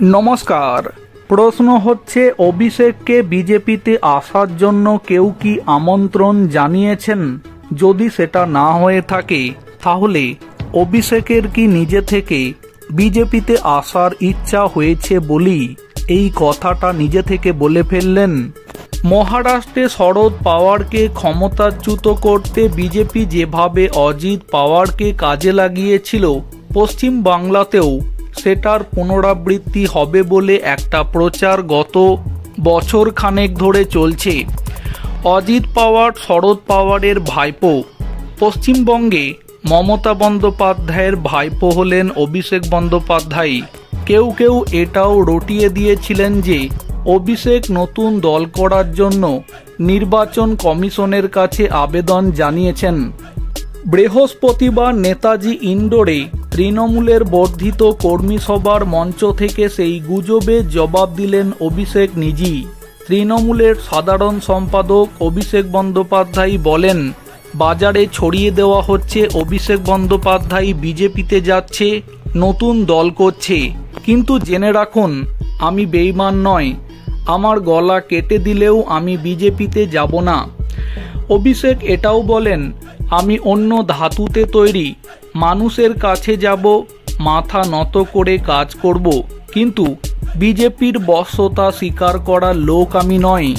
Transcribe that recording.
নমস্কার। প্রশ্ন হচ্ছে, অভিষেককে বিজেপিতে আসার জন্য কেউ কি আমন্ত্রণ জানিয়েছেন? যদি সেটা না হয়ে থাকে তাহলে অভিষেকের কি নিজে থেকে বিজেপিতে আসার ইচ্ছা হয়েছে বলেই এই কথাটা নিজে থেকে বলে ফেললেন? মহারাষ্ট্রে শরদ পাওয়ারকে ক্ষমতাচ্যুত করতে বিজেপি যেভাবে অজিত পাওয়ারকে কাজে লাগিয়েছিল, পশ্চিম বাংলাতেও সেটার পুনরাবৃত্তি হবে বলে একটা প্রচার গত বছর খানেক ধরে চলছে। অজিত পাওয়ার শরদ পাওয়ারের ভাইপো। পশ্চিমবঙ্গে মমতা বন্দ্যোপাধ্যায়ের ভাইপো হলেন অভিষেক বন্দ্যোপাধ্যায়। কেউ কেউ এটাও রটিয়ে দিয়েছিলেন যে অভিষেক নতুন দল করার জন্য নির্বাচন কমিশনের কাছে আবেদন জানিয়েছেন। বৃহস্পতিবার নেতাজি ইন্ডোরে তৃণমূলের বর্ধিত কর্মী সভার মঞ্চ থেকে সেই গুজবের জবাব দিলেন অভিষেক নিজেই। তৃণমূলের সাধারণ সম্পাদক অভিষেক বন্দ্যোপাধ্যায় বলেন, বাজারে ছড়িয়ে দেওয়া হচ্ছে অভিষেক বন্দ্যোপাধ্যায় বিজেপিতে যাচ্ছে, নতুন দল করছে। কিন্তু জেনে রাখুন, আমি বেঈমান নয়। আমার গলা কেটে দিলেও আমি বিজেপিতে যাব না। অভিষেক এটাও বলেন, আমি অন্য ধাতুতে তৈরি, মানুষের কাছে যাব, মাথা নত করে কাজ করব, কিন্তু বিজেপির বশ্যতা স্বীকার করার লোক আমি নই।